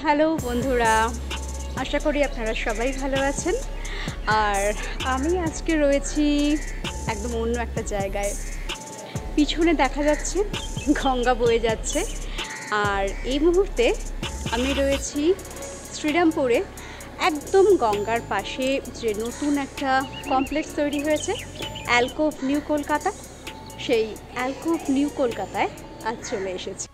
Hello বন্ধুরা, আশা করি আপনারা সবাই ভালো আছেন। আর আমি আজকে রয়েছি একদম অন্য একটা জায়গায়। পিছনে দেখা যাচ্ছে গঙ্গা বয়ে যাচ্ছে, আর এই মুহূর্তে আমি রয়েছি শ্রীরামপুরে, একদম গঙ্গার পাশে যে নতুন একটা কমপ্লেক্স তৈরি হয়েছে অ্যালকোভ নিউ কলকাতা, সেই অ্যালকোভ নিউ কলকাতায় আজ চলে এসেছি।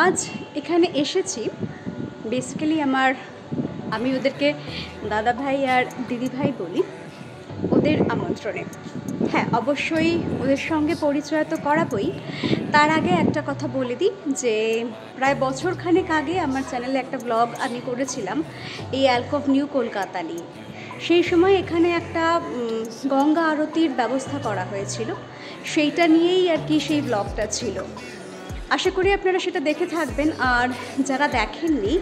আজ এখানে এসেছি বেসিক্যালি আমি ওদেরকে দাদা ভাই আর দিদি ভাই বলি, ওদের আমন্ত্রণে। হ্যাঁ, অবশ্যই ওদের সঙ্গে পরিচয় তো করাবই। তার আগে একটা কথা বলে দিই যে প্রায় বছরখানেক আগে আমার চ্যানেলে একটা ব্লগ আমি করেছিলাম এই অ্যালকোভ নিউ কলকাতা নিয়ে। সেই সময় এখানে একটা গঙ্গা আরতির ব্যবস্থা করা হয়েছিল, সেইটা নিয়েই আর কি সেই ব্লগটা ছিল। আশা করি আপনারা সেটা দেখে থাকবেন, আর যারা দেখেননি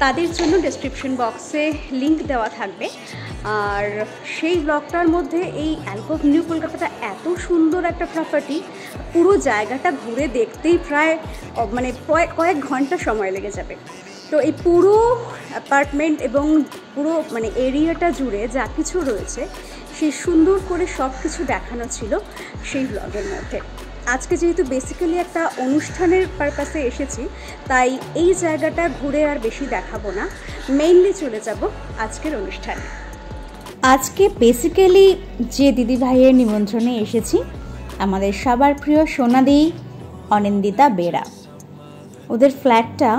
তাদের জন্য ডেসক্রিপশন বক্সে লিংক দেওয়া থাকবে। আর সেই ব্লগটার মধ্যে এই অ্যালকোভ নিউ কলকাতাটা এত সুন্দর একটা প্রপার্টি, পুরো জায়গাটা ঘুরে দেখতেই প্রায় কয়েক ঘন্টা সময় লেগে যাবে। তো এই পুরো অ্যাপার্টমেন্ট এবং পুরো এরিয়াটা জুড়ে যা কিছু রয়েছে সেই সুন্দর করে সব কিছু দেখানো ছিল সেই ব্লগের মধ্যে। আজকে যেহেতু বেসিক্যালি একটা অনুষ্ঠানের পারপাসে এসেছি, তাই এই জায়গাটা ঘুরে আর বেশি দেখাবো না, মেইনলি চলে যাব আজকের অনুষ্ঠানে। আজকে বেসিক্যালি যে দিদি ভাইয়ের নিমন্ত্রণে এসেছি, আমাদের সবার প্রিয় সোনাদি অনিন্দিতা বেরা। ওদের ফ্ল্যাটটা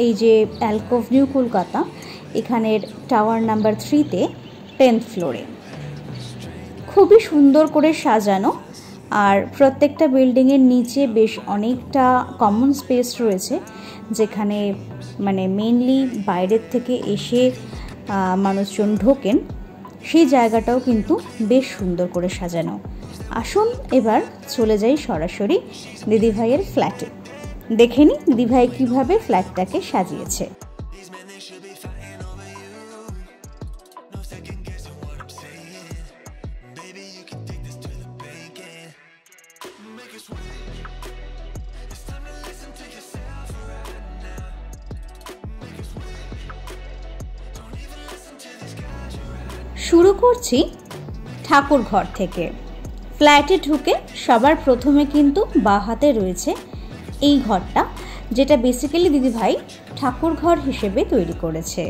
এই যে অ্যালকোভ নিউ কলকাতা, এখানের টাওয়ার নাম্বার 3-তে 10th ফ্লোরে। খুবই সুন্দর করে সাজানো, আর প্রত্যেকটা বিল্ডিংয়ের নিচে বেশ অনেকটা কমন স্পেস রয়েছে, যেখানে মেনলি বাইরের থেকে এসে মানুষজন ঢোকেন। সেই জায়গাটাও কিন্তু বেশ সুন্দর করে সাজানো। আসুন এবার চলে যাই সরাসরি দিদিভাইয়ের ফ্ল্যাটে, দেখে নিই দিদিভাই কীভাবে ফ্ল্যাটটাকে সাজিয়েছে। শুরু করছি ঠাকুর ঘর থেকে। ফ্ল্যাটে ঢুকে সবার প্রথমে কিন্তু বাঁ হাতে রয়েছে এই ঘরটা, যেটা বেসিক্যালি দিদিভাই ঠাকুর ঘর হিসেবে তৈরি করেছে।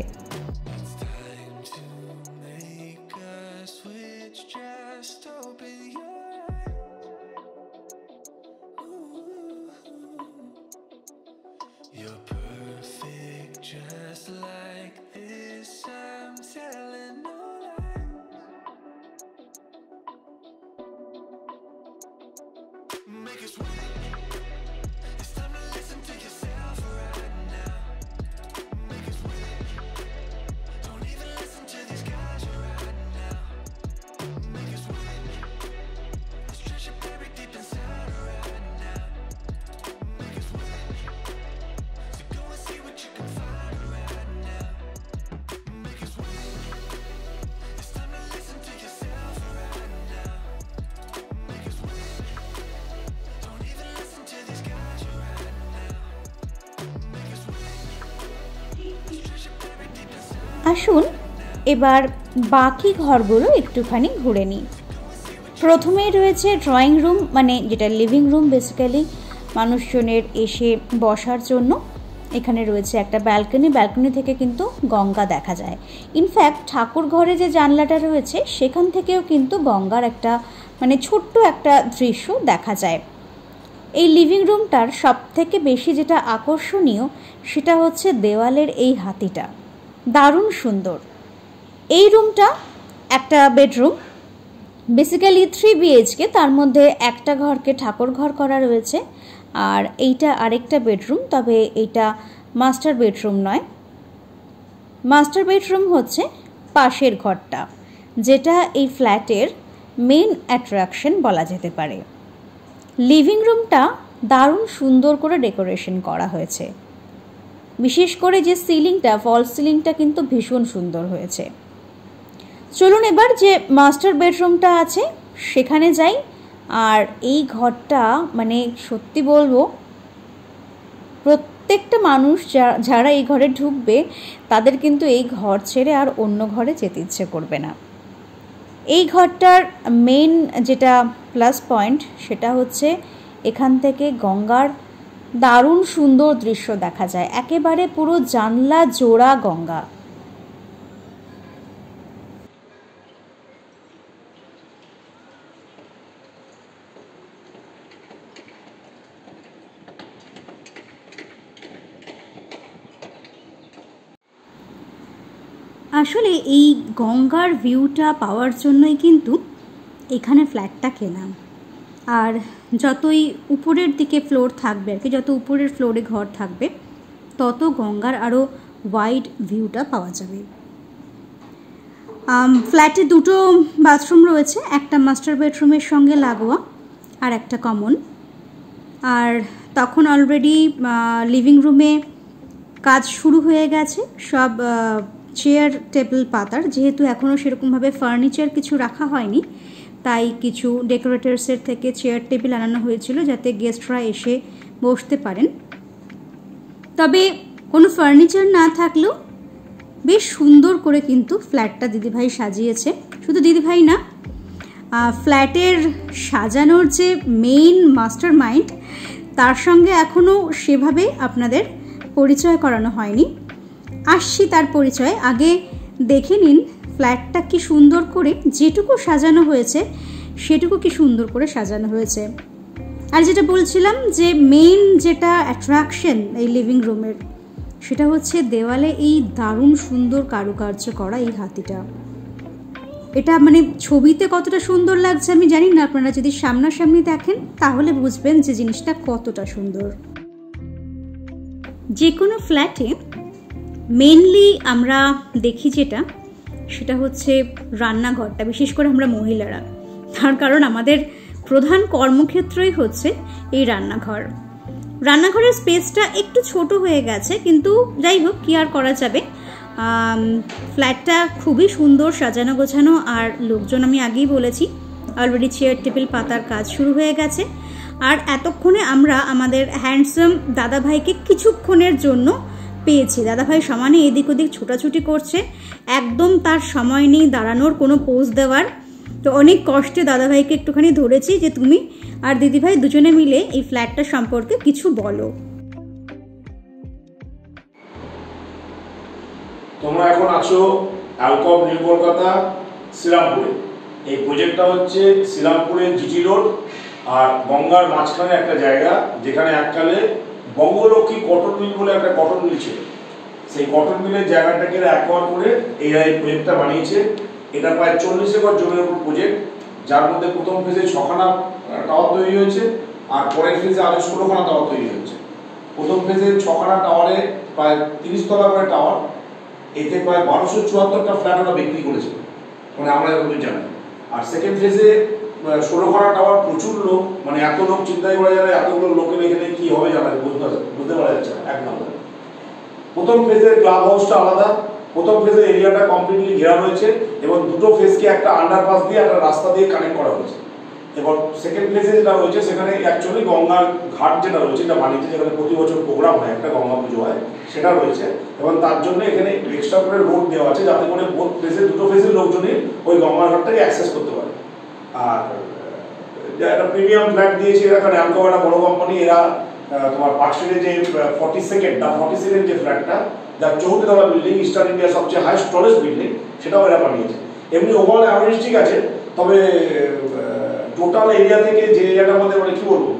আসুন এবার বাকি ঘরগুলো একটুখানি ঘুরে নিই। প্রথমেই রয়েছে ড্রয়িং রুম, যেটা লিভিং রুম বেসিক্যালি মানুষজনের এসে বসার জন্য। এখানে রয়েছে একটা ব্যালকনি থেকে কিন্তু গঙ্গা দেখা যায়। ইনফ্যাক্ট ঠাকুর ঘরে যে জানলাটা রয়েছে সেখান থেকেও কিন্তু গঙ্গার একটা ছোট্ট একটা দৃশ্য দেখা যায়। এই লিভিং রুমটার সব থেকে বেশি যেটা আকর্ষণীয় সেটা হচ্ছে দেওয়ালের এই হাতিটা, দারুণ সুন্দর। এই রুমটা একটা বেডরুম, বেসিক্যালি 3 BHK, তার মধ্যে একটা ঘরকে ঠাকুর ঘর করা রয়েছে, আর এইটা আরেকটা বেডরুম, তবে এইটা মাস্টার বেডরুম নয়। মাস্টার বেডরুম হচ্ছে পাশের ঘরটা, যেটা এই ফ্ল্যাটের মেন অ্যাট্রাকশন বলা যেতে পারে। লিভিং রুমটা দারুণ সুন্দর করে ডেকোরেশন করা হয়েছে। বিশেষ করে যে সিলিংটা, ফলস সিলিংটা কিন্তু ভীষণ সুন্দর হয়েছে। চলুন এবার যে মাস্টার বেডরুমটা আছে সেখানে যাই। আর এই ঘরটা মানে সত্যি বলবো, প্রত্যেকটা মানুষ যারা এই ঘরে ঢুকবে তাদের কিন্তু এই ঘর ছেড়ে আর অন্য ঘরে যেতে ইচ্ছে করবে না। এই ঘরটার মেইন যেটা প্লাস পয়েন্ট সেটা হচ্ছে এখান থেকে গঙ্গার দারুণ সুন্দর দৃশ্য দেখা যায়, একেবারে পুরো জানলা জোড়া গঙ্গা। আসলে এই গঙ্গার ভিউটা পাওয়ার জন্যই কিন্তু এখানে ফ্ল্যাটটা কেনা। আর যতই উপরের দিকে ফ্লোর থাকবে আর কি, যত উপরের ফ্লোরে ঘর থাকবে তত গঙ্গার আরও ওয়াইড ভিউটা পাওয়া যাবে। ফ্ল্যাটে দুটো বাথরুম রয়েছে, একটা মাস্টার বেডরুমের সঙ্গে লাগোয়া আর একটা কমন। আর তখন অলরেডি লিভিং রুমে কাজ শুরু হয়ে গেছে, সব চেয়ার টেবিল পাতার। যেহেতু এখনও সেরকমভাবে ফার্নিচার কিছু রাখা হয়নি, তাই কিছু ডেকোরেটার্সের থেকে চেয়ার টেবিল আনানো হয়েছিল যাতে গেস্টরা এসে বসতে পারেন। তবে কোনো ফার্নিচার না থাকলেও বেশ সুন্দর করে কিন্তু ফ্ল্যাটটা দিদিভাই সাজিয়েছে। শুধু দিদিভাই না, ফ্ল্যাটের সাজানোর যে মেইন মাস্টার মাইন্ড তার সঙ্গে এখনও সেভাবে আপনাদের পরিচয় করানো হয়নি। আসছি তার পরিচয়। আগে দেখে নিন ফ্ল্যাটটা কি সুন্দর করে, যেটুকু সাজানো হয়েছে সেটুকু কি সুন্দর করে সাজানো হয়েছে। আর যেটা বলছিলাম যে মেইন যেটা অ্যাট্রাকশন এই লিভিং রুমের, সেটা হচ্ছে দেওয়ালে এই দারুণ সুন্দর কারুকার্য করা এই হাতিটা। এটা মানে ছবিতে কতটা সুন্দর লাগছে আমি জানি না, আপনারা যদি সামনাসামনি দেখেন তাহলে বুঝবেন যে জিনিসটা কতটা সুন্দর। যে কোনো ফ্ল্যাটে মেনলি আমরা দেখি যেটা, সেটা হচ্ছে রান্নাঘরটা, বিশেষ করে আমরা মহিলারা। তার কারণ আমাদের প্রধান কর্মক্ষেত্রই হচ্ছে এই রান্নাঘর। রান্নাঘরের স্পেসটা একটু ছোট হয়ে গেছে, কিন্তু যাই হোক কি আর করা যাবে। ফ্ল্যাটটা খুবই সুন্দর সাজানো গোছানো, আর লোকজন আমি আগেই বলেছি অলরেডি চেয়ার টেবিল পাতার কাজ শুরু হয়ে গেছে। আর এতক্ষণে আমরা আমাদের হ্যান্ডসাম দাদাভাইকে কিছুক্ষণের জন্য পেয়েছি। দাদাভাই সমানে এদিক ওদিক ছোটাছুটি করছে, একদম তার সময় নেই দাঁড়ানোর, কোনো পোজ দেওয়ার। তো অনেক কষ্টে দাদাভাইকে একটুখানি ধরেছি যে তুমি আর দিদিভাই দুজনে মিলে এই ফ্ল্যাটটা সম্পর্কে কিছু বলো। তোমরা এখন আছো অ্যালকব নিউ কলকাতা শ্রীরামপুরে। এই প্রজেক্টটা হচ্ছে শ্রীরামপুরের জিটি রোড আর গঙ্গার মাঝখানে একটা জায়গা, যেখানে এককালে বঙ্গলক্ষ্মী কটন মিল বলে একটা কটন মিল ছিল। সেই কটন মিলের জায়গাটাকে অ্যাকোয়ার করে এরা এই প্রজেক্টটা বানিয়েছে। এটা প্রায় 40 একর জমির উপর প্রজেক্ট, যার মধ্যে প্রথম ফেজে 6খানা টাওয়ার তৈরি হয়েছে আর পরের ফেজে আরো 16খানা টাওয়ার তৈরি হয়েছে। প্রথম ফেজে 6খানা টাওয়ারে প্রায় 30 তলা করে টাওয়ার, এতে প্রায় 1274টা ফ্ল্যাট ওরা বিক্রি করেছে, মানে আমরা যতদূর জানি। আর সেকেন্ড ফেজে 16খানা টাওয়ার, প্রচুর লোক, মানে এত লোক চিন্তাই করা যাবে এতগুলো লোকের এখানে কি হবে জানা বুঝতে পারা যাচ্ছে না। এক নম্বর, প্রথম ফেজের ক্লাব হাউসটা আলাদা। প্রথম ফেজের এরিয়াটা কমপ্লিটলি ঘেরা রয়েছে এবং দুটো ফেজকে একটা আন্ডারপাস দিয়ে একটা রাস্তা দিয়ে কানেক্ট করা হয়েছে। এবার সেকেন্ড ফেজে যেটা রয়েছে সেখানে অ্যাকচুয়ালি গঙ্গার ঘাট যেটা রয়েছে, যেটা বাণিজ্যে যেখানে প্রতি বছর প্রোগ্রাম হয়, একটা গঙ্গা পুজো হয়, সেটা রয়েছে। এবং তার জন্য এখানে এক্সট্রা করে রোড দেওয়া আছে যাতে করে বোথ ফেজে দুটো ফেজের লোকজনই ওই গঙ্গার ঘাটটাকে অ্যাক্সেস করতে পারে। আর একটা প্রিমিয়াম ফ্ল্যাট দিয়েছে এরা, কারণ অ্যালকো একটা বড় কোম্পানি। এরা তোমার পার্কস্ট্রিটে যে 42nd যে ফ্ল্যাটটা, যার 64 তলা বিল্ডিং, ইস্টার্ন ইন্ডিয়ার সবচেয়ে হাইস্ট টলেস্ট বিল্ডিং, সেটাও এরা বানিয়েছে। এমনি ওভারঅল অ্যাভারেজ ঠিক আছে, তবে টোটাল এরিয়া থেকে যে এরিয়াটার মধ্যে মানে কি বলবো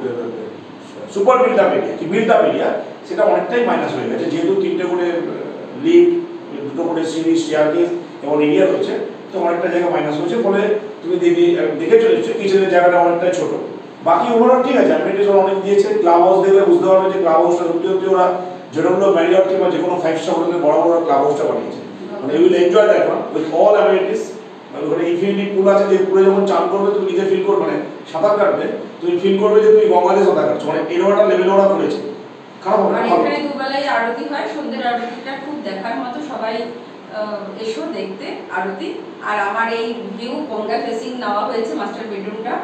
সুপার বিল্ড আপ এরিয়া কি বিল্ড আপ এরিয়া, সেটা অনেকটাই মাইনাস হয়ে গেছে। যেহেতু 3টে করে লিফট, 2টো করে সিঁড়ি, স্টেয়ারকেস এবং এরিয়া রয়েছে, তো অনেকটা জায়গা মাইনাস হয়েছে। ফলে তুমি দেখে চলেছো কিচেনের জায়গাটা অনেকটাই ছোট। বাকি ওভারঅল ঠিক আছে, অ্যামিনিটিস অনেক দিয়েছে। ক্লাব হাউস দেখলে বুঝতে পারবে যে ক্লাব হাউসটা সত্যি সত্যি ওরা যেরকম ম্যারিয়ট কিংবা যে কোনো 5 স্টার হোটেলে বড় বড় ক্লাব হাউসটা বানিয়েছে। মানে you will enjoy that one with all amenities, আর ওখানে ইনফিনিটি পুল আছে, যে পুলে যখন চান করবে তুমি নিজে ফিল করবে, মানে সাঁতার কাটবে তুমি ফিল করবে যে তুমি গঙ্গাতে সাঁতার কাটছো, মানে এরকম একটা লেভেল ওরা করেছে। খারাপ হবে না? এখানে দুবেলায় আরতি হয়, সন্ধ্যের আরতিটা খুব দেখার মতো, সবাই এসো দেখতে আরতি। আর আমার এই ভিউ গঙ্গা ফেসিং নেওয়া হয়েছে মাস্টার বেডরুমটা,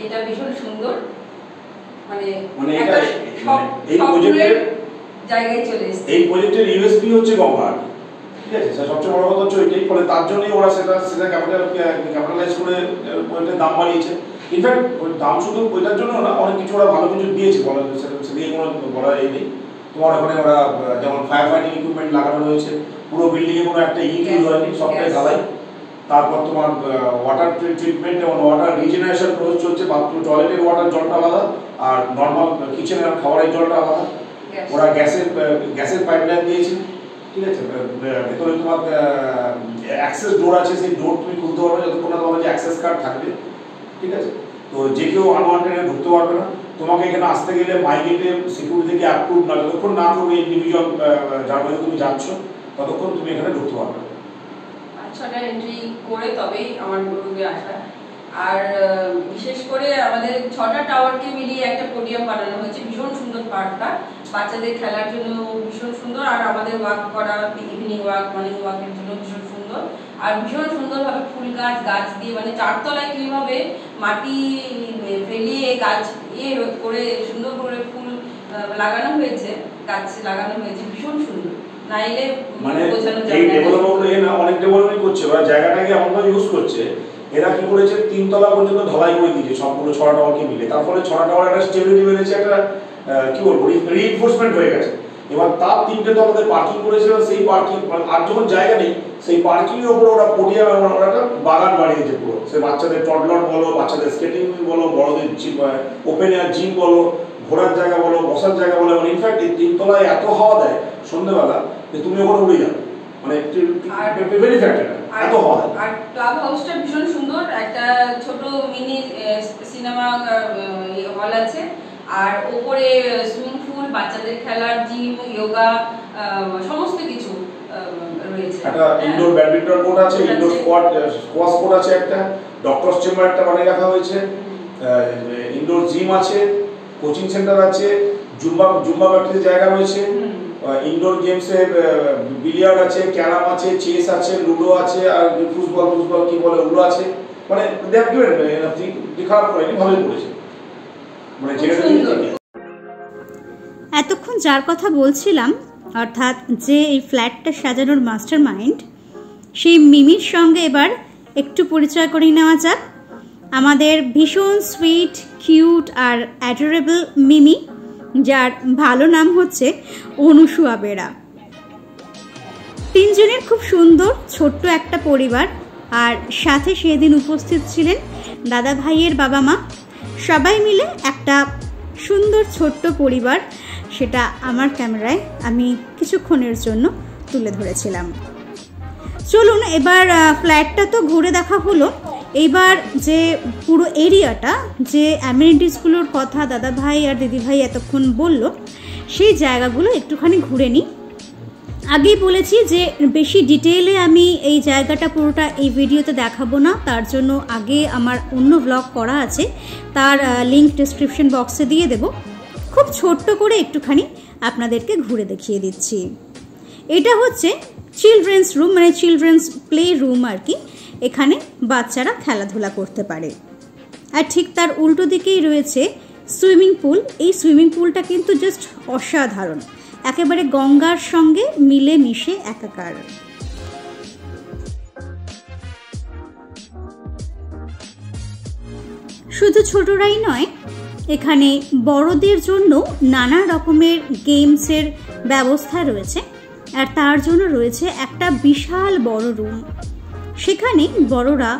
এটা ভীষণ সুন্দর, মানে একটা এই প্রজেক্টের জায়গায় চলে এসেছে। এই প্রজেক্টের ইউএসপি হচ্ছে গঙ্গা, ঠিক আছে, সবচেয়ে বড় কথা হচ্ছে ওইটাই। ফলে তার জন্যই ওরা সেটা ক্যাপিটালাইজ করে ওইটার দাম বাড়িয়েছে। ইনফ্যাক্ট ওই দাম শুধু ওইটার জন্য না, অনেক কিছু ওরা ভালো কিছু দিয়েছে, বলা সেটা দিয়ে কোনো বলা এই নেই। তোমার ওখানে ওরা যেমন ফায়ার ফাইটিং ইকুইপমেন্ট লাগানো রয়েছে, পুরো বিল্ডিংয়ে কোনো একটা ইউজ হয়নি, সবটাই ঢালাই। তারপর তোমার ওয়াটার ট্রিটমেন্ট এবং ওয়াটার রিজেনারেশন প্রসেস চলছে, বাথরুম টয়লেটের ওয়াটার জলটা আলাদা আর নর্মাল কিচেনের খাবারের জলটা আলাদা। ওরা গ্যাসের পাইপলাইন দিয়েছে, ঠিক আছে। ভেতরে তোমার অ্যাক্সেস ডোর আছে, সেই ডোর তুমি খুলতে পারবে যতক্ষণ না তোমার যে অ্যাক্সেস কার্ড থাকবে, ঠিক আছে। তো যে কেউ আনওয়ান্টেড ঢুকতে পারবে না। তোমাকে এখানে আসতে গেলে মাইগেটে সিকিউরিটি থেকে অ্যাপ্রুভ না, যতক্ষণ না করবে ইন্ডিভিজুয়াল যার মধ্যে তুমি যাচ্ছ ততক্ষণ তুমি এখানে ঢুকতে পারবে। 6টা এন্ট্রি করে তবেই আমার গ্রুপে আসা। আর বিশেষ করে আমাদের 6টা টাওয়ারকে মিলিয়ে একটা পোডিয়াম বানানো হয়েছে, ভীষণ সুন্দর পার্কটা, বাচ্চাদের খেলার জন্য ভীষণ সুন্দর। আর আমাদের ওয়াক করা, ইভিনিং ওয়াক, মর্নিং ওয়াকের জন্য ভীষণ সুন্দর। আর ভীষণ সুন্দরভাবে ফুল গাছ দিয়ে, মানে 4তলায় কীভাবে মাটি ফেলিয়ে গাছ করে সুন্দর করে ফুল লাগানো হয়েছে, গাছ লাগানো হয়েছে, ভীষণ সুন্দর। নাইলে মানে বোঝানো এই যায় ডেভেলপমেন্ট না, অনেক ডেভেলপমেন্ট করছে ওরা, জায়গাটাকে এমনভাবে ইউজ করছে। এরা কি করেছে, 3 তলা পর্যন্ত ঢালাই করে দিয়েছে সবগুলো 6টা টাওয়ারকে মিলে। তার ফলে 6টা টাওয়ার একটা স্টেবিলিটি বেড়েছে, একটা কি বলবো রিইনফোর্সমেন্ট হয়ে গেছে। এবার তার 3টে তলাতে পার্কিং করেছে, সেই পার্কিং আর যখন জায়গা নেই সেই পার্কিং এর উপর ওরা পোডিয়াম, ওরা একটা বাগান বানিয়েছে পুরো। সে বাচ্চাদের টডলর বলো, বাচ্চাদের স্কেটিং বলো, বড়দের ওপেন এয়ার জিম বলো, ঘোরার জায়গা বলো, বসার জায়গা বলো। মানে ইনফ্যাক্ট এই 3 তলায় এত হাওয়া দেয় সন্ধ্যেবেলা যে তুমি ওখানে উড়ে যাবে, মানে ভেরি ফ্যাক্টর এত হাওয়া দেয়। আর ক্লাব হাউসটা ভীষণ সুন্দর, একটা ছোট মিনি সিনেমা হল আছে, আর উপরে সুইমিং পুল, বাচ্চাদের খেলার জিম, যোগা, সমস্ত কিছু রয়েছে। একটা ইনডোর ব্যাডমিন্টন কোর্ট আছে, ইনডোর স্কোয়াশ কোর্ট আছে, একটা ডক্টরস চেম্বার একটা বানিয়ে রাখা হয়েছে, ইনডোর জিম আছে, কোচিং সেন্টার আছে, জুম্বা প্র্যাকটিসের জায়গা রয়েছে, ইনডোর গেমসে বিলিয়ার্ড আছে, ক্যারাম আছে, চেস আছে, লুডো আছে, আর ফুটবল কি বলে ওগুলো আছে। মানে খারাপ করেনি, ভালোই করেছে। মানে এতক্ষণ যার কথা বলছিলাম, অর্থাৎ যে এই ফ্ল্যাটটা সাজানোর মাস্টার মাইন্ড, সেই মিমির সঙ্গে এবার একটু পরিচয় করে নেওয়া যাক। আমাদের ভীষণ সুইট, কিউট আর অ্যাডোরেবল মিমি, যার ভালো নাম হচ্ছে অনুসুয়া বেরা। 3 জনের খুব সুন্দর ছোট্ট একটা পরিবার, আর সাথে সেদিন উপস্থিত ছিলেন দাদা ভাইয়ের বাবা মা। সবাই মিলে একটা সুন্দর ছোট্ট পরিবার, সেটা আমার ক্যামেরায় আমি কিছুক্ষণের জন্য তুলে ধরেছিলাম। চলুন এবার ফ্ল্যাটটা তো ঘুরে দেখা হলো, এইবার যে পুরো এরিয়াটা, যে অ্যামিনিটিসগুলোর কথা দাদা ভাই আর দিদি ভাই এতক্ষণ বলল, সেই জায়গাগুলো একটুখানি ঘুরে নিই। আগেই বলেছি যে বেশি ডিটেইলে আমি এই জায়গাটা পুরোটা এই ভিডিওতে দেখাবো না, তার জন্য আগে আমার অন্য ব্লগ করা আছে, তার লিঙ্ক ডেসক্রিপশন বক্সে দিয়ে দেব। খুব ছোট্ট করে একটুখানি আপনাদেরকে ঘুরে দেখিয়ে দিচ্ছি। এটা হচ্ছে চিলড্রেন্স রুম, মানে চিলড্রেন্স প্লে রুম আর কি। এখানে বাচ্চারা খেলাধুলা করতে পারে। আর ঠিক তার উল্টো দিকেই রয়েছে সুইমিং পুল। এই সুইমিং পুলটা কিন্তু জাস্ট অসাধারণ, একেবারে গঙ্গার সঙ্গে মিলে মিশে একাকার। শুধু ছোটরাই নয়, এখানে বড়দের জন্য নানা রকমের গেমসের ব্যবস্থা রয়েছে, আর তার জন্য রয়েছে একটা বিশাল বড় রুম। সেখানে বড়রা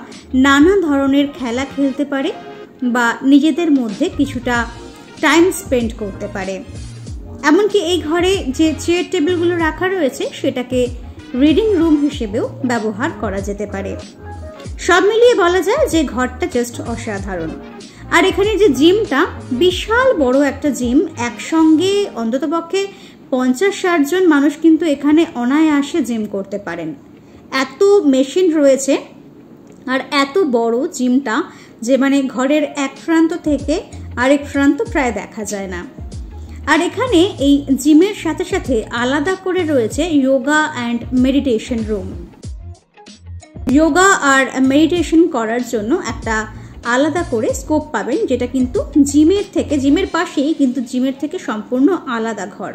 নানা ধরনের খেলা খেলতে পারে বা নিজেদের মধ্যে কিছুটা টাইম স্পেন্ড করতে পারে। এমনকি এই ঘরে যে চেয়ার টেবিলগুলো রাখা রয়েছে সেটাকে রিডিং রুম হিসেবেও ব্যবহার করা যেতে পারে। সব মিলিয়ে বলা যায় যে ঘরটা জাস্ট অসাধারণ। আর এখানে যে জিমটা, বিশাল বড় একটা জিম, একসঙ্গে অন্ততপক্ষে 50-60 জন মানুষ কিন্তু এখানে অনায়াসে জিম করতে পারেন। এত মেশিন রয়েছে আর এত বড় জিমটা যে মানে ঘরের এক প্রান্ত থেকে আরেক প্রান্ত প্রায় দেখা যায় না। আর এখানে এই জিমের সাথে সাথে আলাদা করে রয়েছে yoga and meditation room. Yoga আর মেডিটেশন করার জন্য একটা আলাদা করে স্কোপ পাবেন, যেটা কিন্তু জিমের পাশেই, কিন্তু জিমের থেকে সম্পূর্ণ আলাদা ঘর।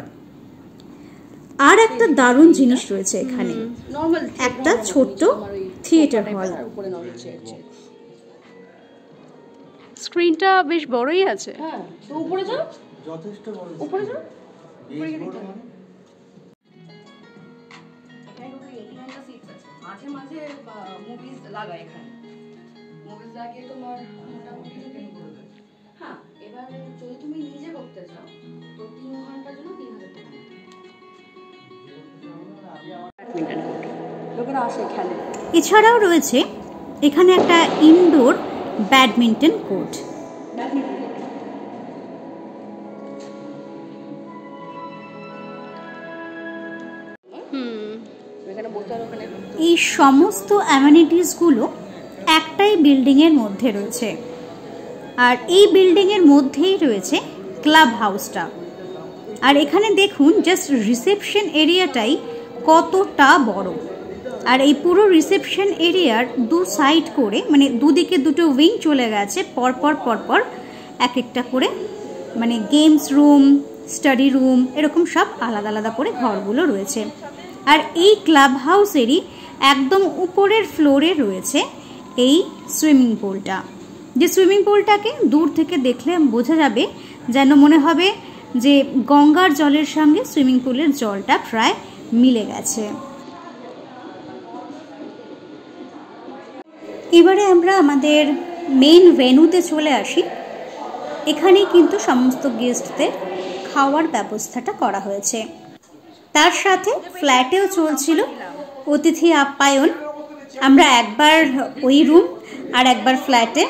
আর একটা দারুণ জিনিস রয়েছে এখানে, একটা ছোট্ট থিয়েটার হল। স্ক্রিনটা বেশ বড়ই আছে। হ্যাঁ, তো উপরে যাও, যথেষ্ট বড়, উপরে যাও, উপরে গিয়ে দেখো। এখানে টোটালি 89টা সিটস আছে। মাঝে মাঝে মুভিজ লাগায়, এখানে মুভিজ লাগিয়ে তোমার মোটামুটি, হ্যাঁ, এবার যদি তুমি নিজে করতে চাও তো 3 ঘন্টার জন্য 3000 টাকা। লোকেরা আসে এখানে। এছাড়াও রয়েছে এখানে একটা ইনডোর ব্যাডমিন্টন কোর্ট। এই সমস্ত অ্যামেনিটিসগুলো একটাই বিল্ডিংয়ের মধ্যে রয়েছে, আর এই বিল্ডিংয়ের মধ্যেই রয়েছে ক্লাব হাউসটা। আর এখানে দেখুন জাস্ট রিসেপশন এরিয়াটাই কতটা বড়। আর এই পুরো রিসেপশন এরিয়ার দু সাইড করে, মানে দুদিকে দুটো উইং চলে গেছে, পরপর এক একটা করে, মানে গেমস রুম, স্টাডি রুম, এরকম সব আলাদা আলাদা করে ঘরগুলো রয়েছে। আর এই ক্লাব হাউসেরই একদম উপরের ফ্লোরে রয়েছে এই সুইমিং পুলটা, যে সুইমিং পুলটাকে দূর থেকে দেখলে বোঝা যাবে, যেন মনে হবে যে গঙ্গার জলের সঙ্গে সুইমিং পুলের জলটা প্রায় মিলে গেছে। এবারে আমরা আমাদের মেইন ভেন্যুতে চলে আসি। এখানেই কিন্তু সমস্ত গেস্টদের খাওয়ার ব্যবস্থাটা করা হয়েছে। তার সাথে ফ্ল্যাটেও চলছিল অতিথি আপ্যায়ন। আমরা একবার ওই রুম আর একবার ফ্ল্যাটে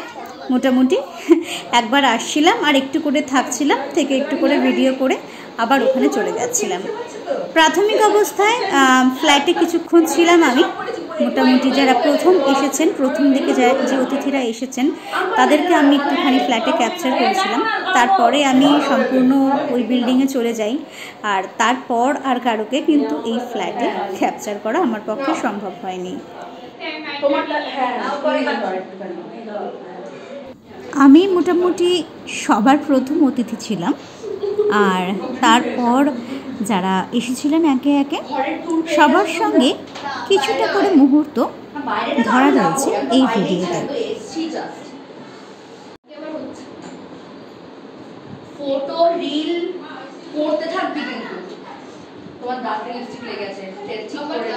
মোটামুটি একবার আসছিলাম, আর একটু করে থাকছিলাম, থেকে একটু করে ভিডিও করে আবার ওখানে চলে যাচ্ছিলাম। প্রাথমিক অবস্থায় ফ্ল্যাটে কিছুক্ষণ ছিলাম আমি। মোটামুটি যারা প্রথম এসেছেন, প্রথম দিকে যে অতিথিরা এসেছেন, তাদেরকে আমি একটুখানি ফ্ল্যাটে ক্যাপচার করেছিলাম। তারপরে আমি সম্পূর্ণ ওই বিল্ডিংয়ে চলে যাই, আর তারপর আর কারোকে কিন্তু এই ফ্ল্যাটে ক্যাপচার করা আমার পক্ষে সম্ভব হয়নি। আমি মোটামুটি সবার প্রথম অতিথি ছিলাম, আর তারপর যারা এসেছিলেন একে একে সবার সঙ্গে কিছুটা করে মুহূর্ত ধরা রয়েছে এই ভিডিওতে। ফটো রিল করতে থাকবি, কিন্তু তোমার দাঁতে লিপস্টিক লেগে গেছে, ঠিক করে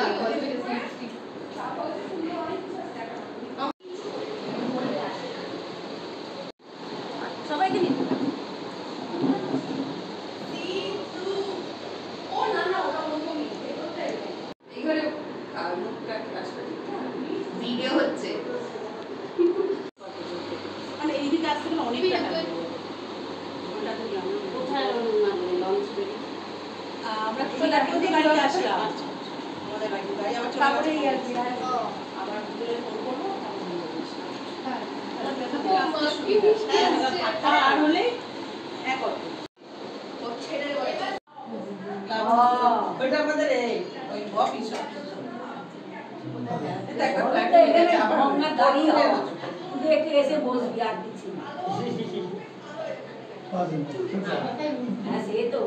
সবাইকে নিতে ভিডিও হচ্ছে, মানে এই দিকে আসতে গেলে অনেকটা কোথায় লঞ্চ বেরি আমরা গাড়ি আসলাম, আমাদের গাড়ি আবার তারপরে আবার ফোন করবো আর হলে এক ছেড়ে ওইটা আমাদের ওই অফিস দেখে এসে বসবি আর কিছু না। হ্যাঁ, সে তো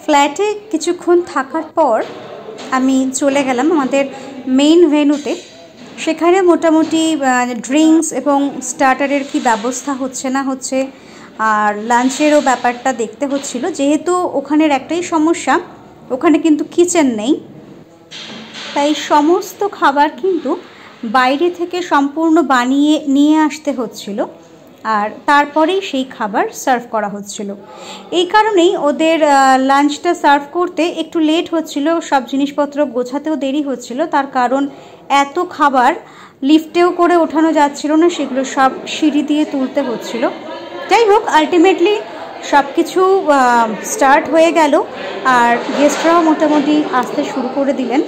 ফ্ল্যাটে কিছুক্ষণ থাকার পর আমি চলে গেলাম আমাদের মেইন ভেন্যুতে। সেখানে মোটামুটি ড্রিঙ্কস এবং স্টার্টারের কি ব্যবস্থা হচ্ছে না হচ্ছে আর লাঞ্চেরও ব্যাপারটা দেখতে হচ্ছিল, যেহেতু ওখানের একটাই সমস্যা, ওখানে কিন্তু কিচেন নেই, তাই সমস্ত খাবার কিন্তু বাইরে থেকে সম্পূর্ণ বানিয়ে নিয়ে আসতে হচ্ছিল, আর তারপরেই সেই খাবার সার্ভ করা হচ্ছিল। এই কারণেই ওদের লাঞ্চটা সার্ভ করতে একটু লেট হচ্ছিল, সব জিনিসপত্র গোছাতেও দেরি হচ্ছিল, তার কারণ এত খাবার লিফটেও করে ওঠানো যাচ্ছিল না, সেগুলো সব সিঁড়ি দিয়ে তুলতে হচ্ছিল। যাই হোক, আলটিমেটলি সব কিছু স্টার্ট হয়ে গেল, আর গেস্টরাও মোটামুটি আসতে শুরু করে দিলেন।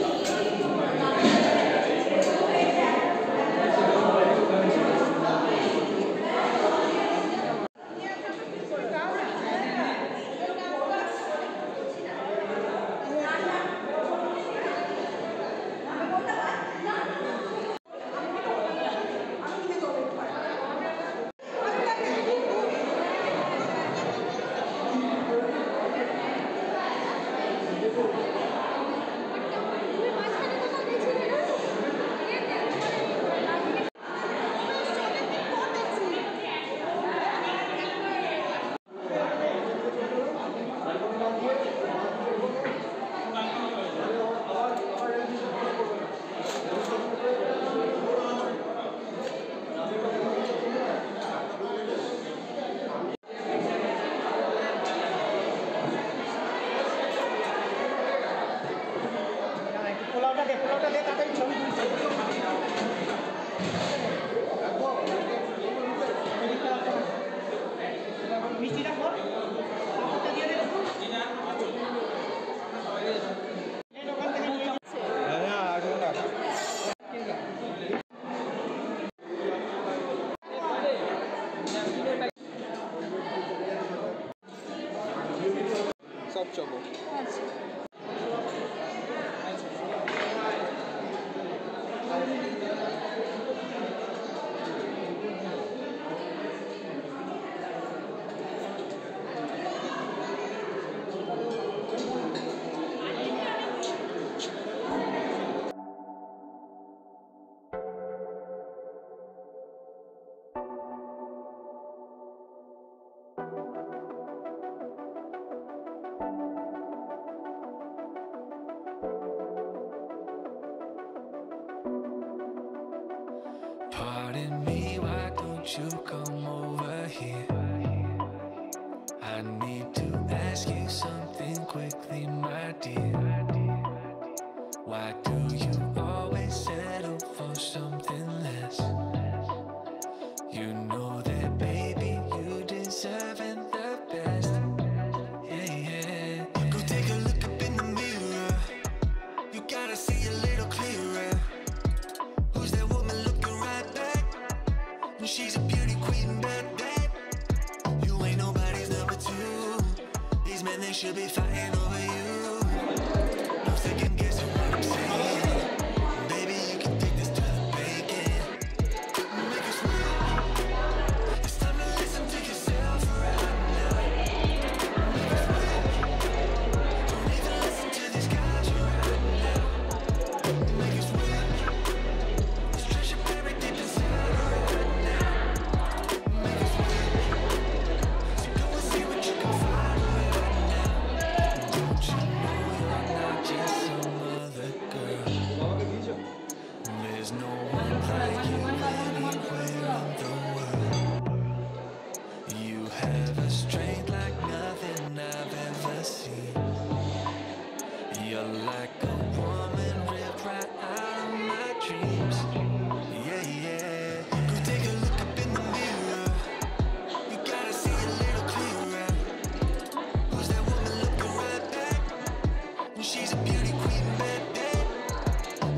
সব choco Pardon me, why don't you come over here? I need to ask you something quickly, my dear. Why do you always settle for something less? You know that, baby, you deserve the best. Yeah, yeah. Go take a look up in the mirror. You gotta see a little clearer. Who's that woman looking right back? She's a beauty queen, bad, bad. You ain't nobody's number two. These men, they should be fighting over you. No second guessing what I'm saying. Baby, you can take this to the bacon. Make us real. It's time to listen to yourself right now. Make us real. Don't even listen to these guys right now. Make us real. This treasure buried deep inside right now. Make us real. So go and see what you can find right now. Don't you know you're not just some other girl? There's no one like you anywhere in the world. You have a strength like nothing I've ever seen. You're like a woman ripped right out of my dreams. Yeah, yeah. Go take a look up in the mirror. You gotta see a little clearer. Who's that woman looking right back? She's a beauty queen, bad, bad.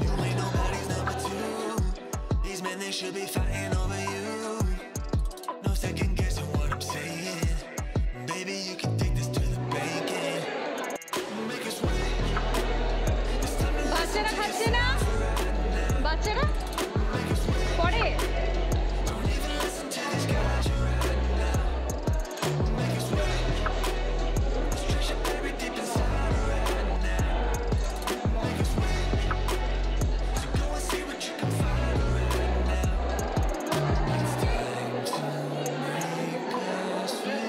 You ain't nobody's number two. These men, they should be fighting over you. No second guessing what I'm saying. Baby, you can take this to the bacon. Make us wait. It's time to listen বাচ্চারা to খাচ্ছে yourself না? right now. বাচ্চারা পরে Don't even listen to these guys right now. Make us wait. This treasure buried deep inside right now. Make us wait. So go and see what you can find right now. It's time to make us wait.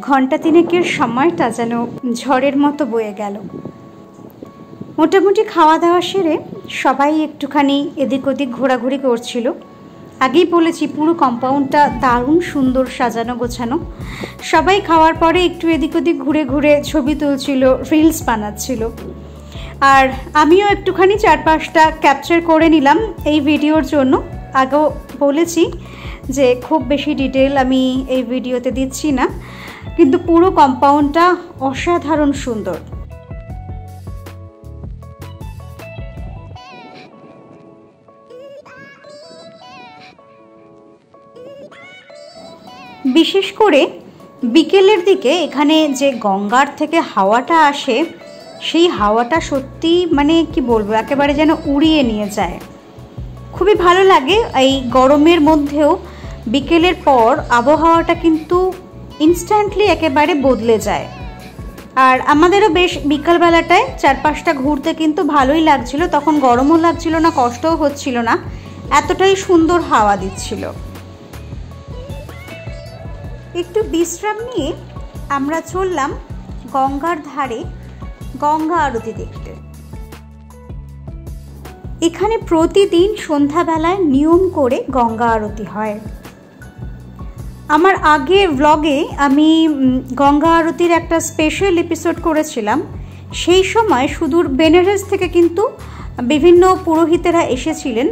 ঘন্টা তিনেকের সময়টা যেন ঝড়ের মতো বয়ে গেল। মোটামুটি খাওয়া দাওয়া সেরে সবাই একটুখানি এদিক ওদিক ঘোরাঘুরি করছিল। আগেই বলেছি পুরো কম্পাউন্ডটা দারুণ সুন্দর সাজানো গোছানো। সবাই খাওয়ার পরে একটু এদিক ওদিক ঘুরে ঘুরে ছবি তুলছিল, রিলস বানাচ্ছিল। আর আমিও একটুখানি 4-5টা ক্যাপচার করে নিলাম এই ভিডিওর জন্য। আগেও বলেছি যে খুব বেশি ডিটেল আমি এই ভিডিওতে দিচ্ছি না, কিন্তু পুরো কম্পাউন্ডটা অসাধারণ সুন্দর। বিশেষ করে বিকেলের দিকে এখানে যে গঙ্গার থেকে হাওয়াটা আসে, সেই হাওয়াটা সত্যি মানে কি বলবো, একেবারে যেন উড়িয়ে নিয়ে যায়। খুবই ভালো লাগে। এই গরমের মধ্যেও বিকেলের পর আবহাওয়াটা কিন্তু ইনস্ট্যান্টলি একেবারে বদলে যায়। আর আমাদেরও বেশ বিকালবেলাটায় 4-5টা ঘুরতে কিন্তু ভালোই লাগছিল। তখন গরমও লাগছিল না, কষ্টও হচ্ছিল না, এতটাই সুন্দর হাওয়া দিচ্ছিল। একটু বিশ্রাম নিয়ে আমরা চললাম গঙ্গার ধারে গঙ্গা আরতি দেখতে। এখানে প্রতিদিন সন্ধ্যাবেলায় নিয়ম করে গঙ্গা আরতি হয়। আমার আগের ব্লগে আমি গঙ্গা আরতির একটা স্পেশাল এপিসোড করেছিলাম। সেই সময় সুদূর বেনারস থেকে কিন্তু বিভিন্ন পুরোহিতেরা এসেছিলেন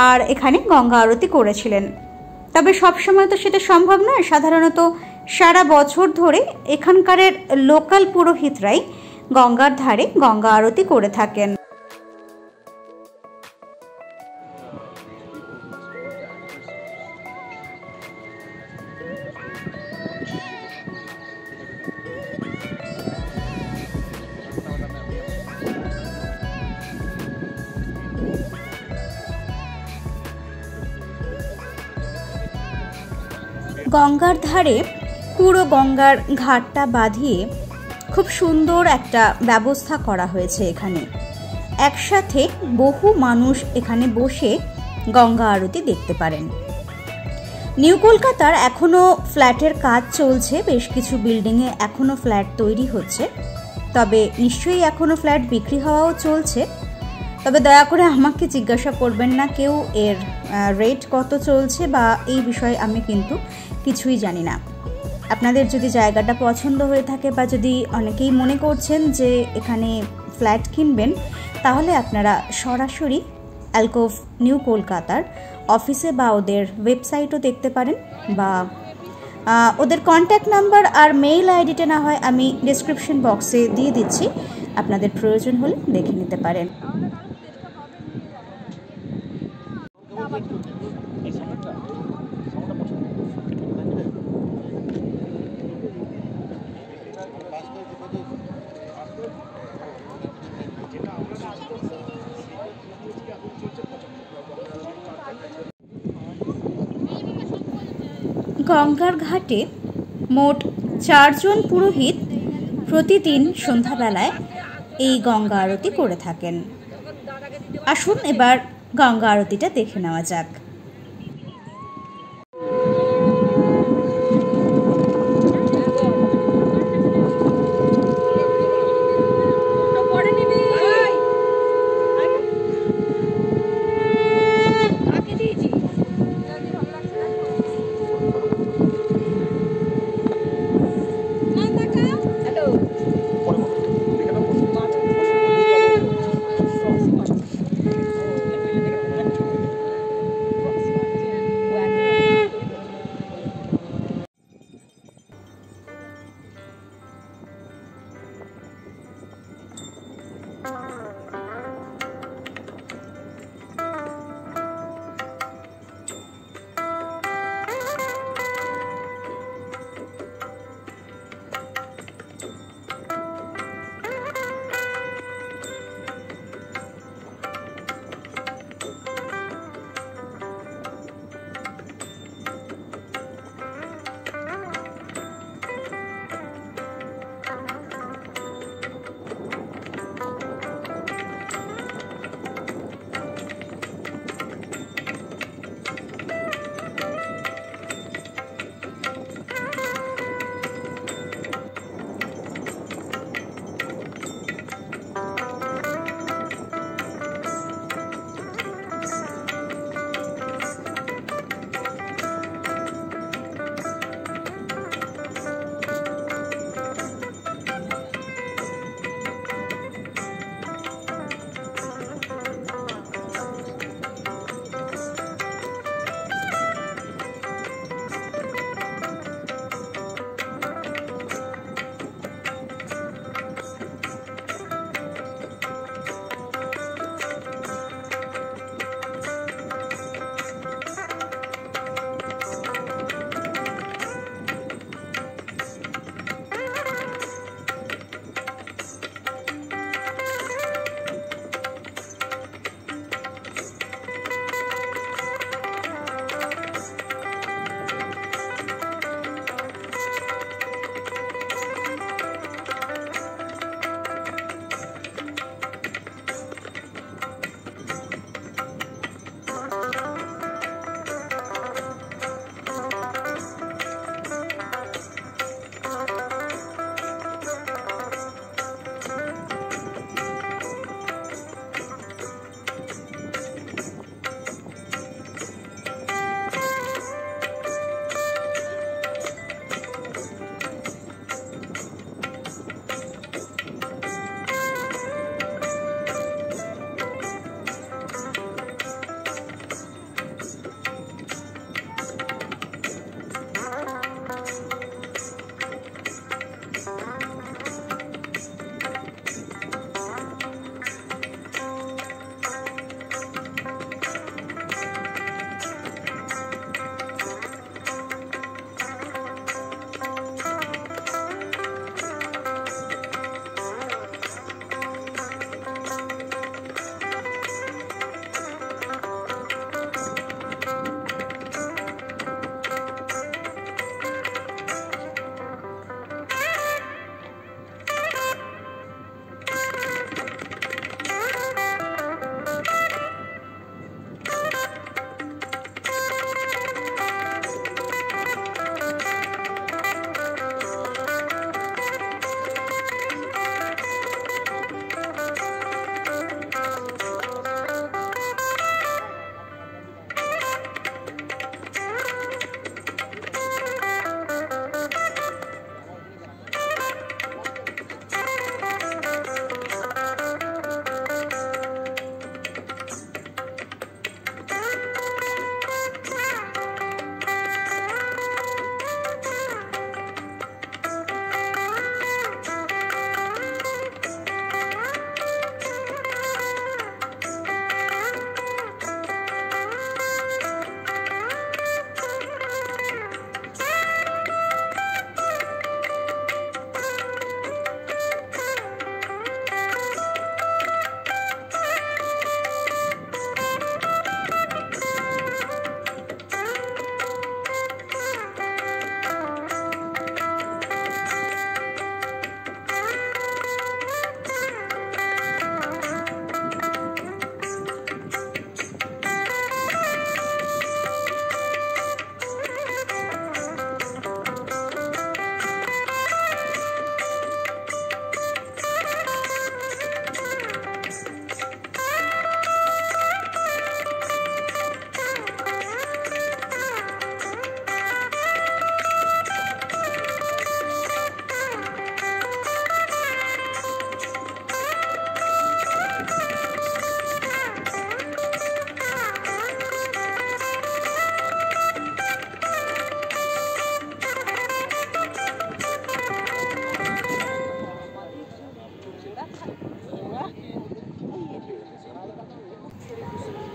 আর এখানে গঙ্গা আরতি করেছিলেন। তবে সব সময় তো সেটা সম্ভব নয়। সাধারণত সারা বছর ধরে এখানকার লোকাল পুরোহিতরাই গঙ্গার ধারে গঙ্গা আরতি করে থাকেন। গঙ্গার ধারে পুরো গঙ্গার ঘাটটা বাঁধিয়ে খুব সুন্দর একটা ব্যবস্থা করা হয়েছে। এখানে একসাথে বহু মানুষ এখানে বসে গঙ্গা আরতি দেখতে পারেন। নিউ কলকাতার এখনও ফ্ল্যাটের কাজ চলছে, বেশ কিছু বিল্ডিংয়ে এখনও ফ্ল্যাট তৈরি হচ্ছে। তবে নিশ্চয়ই এখনও ফ্ল্যাট বিক্রি হওয়াও চলছে। তবে দয়া করে আমাকে জিজ্ঞাসা করবেন না কেউ এর রেট কত চলছে বা এই বিষয়ে আমি কিন্তু কিছুই জানি না। আপনাদের যদি জায়গাটা পছন্দ হয়ে থাকে বা যদি অনেকেই মনে করছেন যে এখানে ফ্ল্যাট কিনবেন, তাহলে আপনারা সরাসরি অ্যালকোভ নিউ কলকাতার অফিসে বা ওদের ওয়েবসাইটও দেখতে পারেন, বা ওদের কন্ট্যাক্ট নাম্বার আর মেইল আইডিটা না হয় আমি ডেসক্রিপশন বক্সে দিয়ে দিচ্ছি, আপনাদের প্রয়োজন হলে দেখে নিতে পারেন। গঙ্গার ঘাটে মোট 4 জন পুরোহিত প্রতিদিন সন্ধ্যাবেলায় এই গঙ্গা আরতি করে থাকেন। আসুন এবার গঙ্গা আরতিটা দেখে নেওয়া যাক।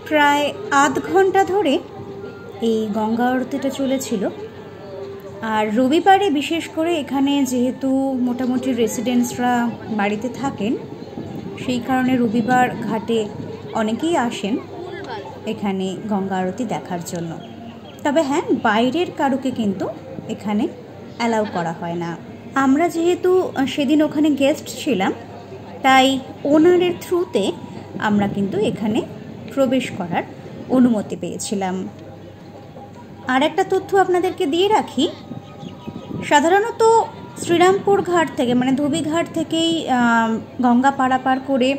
প্রায় আধ ঘন্টা ধরে এই গঙ্গা আরতিটা চলেছিল। আর রবিবারে বিশেষ করে এখানে যেহেতু মোটামুটি রেসিডেন্টসরা বাড়িতে থাকেন, সেই কারণে রবিবার ঘাটে অনেকেই আসেন এখানে গঙ্গা আরতি দেখার জন্য। তবে হ্যাঁ, বাইরের কারুকে কিন্তু এখানে অ্যালাউ করা হয় না। আমরা যেহেতু সেদিন ওখানে গেস্ট ছিলাম, তাই ওনারের থ্রুতে আমরা কিন্তু এখানে প্রবেশ করার অনুমতি পেয়েছিলাম। আর একটা তথ্য আপনাদেরকে দিয়ে রাখি, সাধারণত শ্রীরামপুর ঘাট থেকে মানে ধোবিঘাট থেকেই গঙ্গা পারাপার করে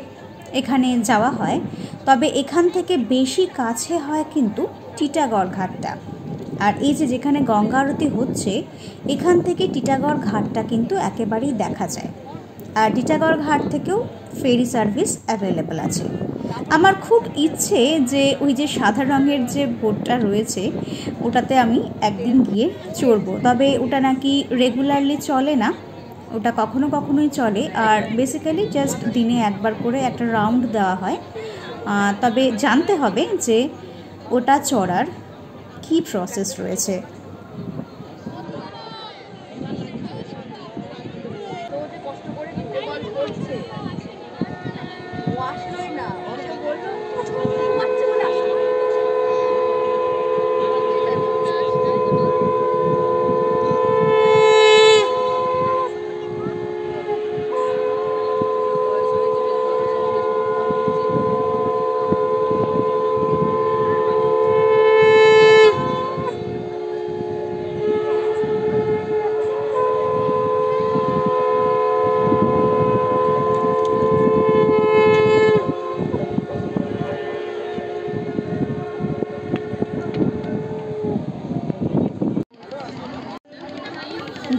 এখানে যাওয়া হয়। তবে এখান থেকে বেশি কাছে হয় কিন্তু টিটাগড় ঘাটটা। আর এই যে যেখানে গঙ্গা আরতি হচ্ছে, এখান থেকে টিটাগড় ঘাটটা কিন্তু একেবারেই দেখা যায়। আর টিটাগড় ঘাট থেকেও ফেরি সার্ভিস অ্যাভেলেবেল আছে। আমার খুব ইচ্ছে যে ওই যে সাদা রঙের যে বোটটা রয়েছে ওটাতে আমি একদিন গিয়ে চড়বো। তবে ওটা নাকি রেগুলারলি চলে না, ওটা কখনো কখনোই চলে। আর বেসিক্যালি জাস্ট দিনে একবার করে একটা রাউন্ড দেওয়া হয়। তবে জানতে হবে যে ওটা চড়ার কী প্রসেস রয়েছে।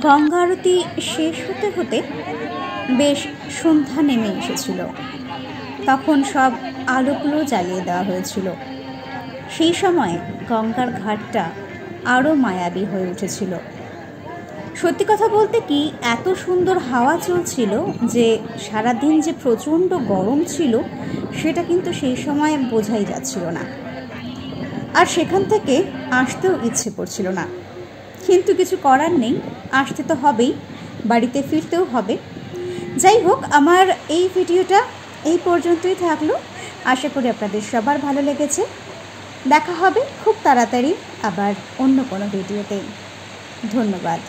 গঙ্গা আরতি শেষ হতে হতে বেশ সন্ধ্যা নেমে এসেছিল। তখন সব আলোগুলো জ্বালিয়ে দেওয়া হয়েছিল। সেই সময়ে গঙ্গার ঘাটটা আরও মায়াবী হয়ে উঠেছিল। সত্যি কথা বলতে কি, এত সুন্দর হাওয়া চলছিল যে সারাদিন যে প্রচণ্ড গরম ছিল সেটা কিন্তু সেই সময় বোঝাই যাচ্ছিল না। আর সেখান থেকে আসতেও ইচ্ছে করছিল না, কিন্তু কিছু করার নেই, আসতে তো হবেই, বাড়িতে ফিরতেও হবে। যাই হোক, আমার এই ভিডিওটা এই পর্যন্তই থাকলো। আশা করি আপনাদের সবার ভালো লেগেছে। দেখা হবে খুব তাড়াতাড়ি আবার অন্য কোনো ভিডিওতে। ধন্যবাদ।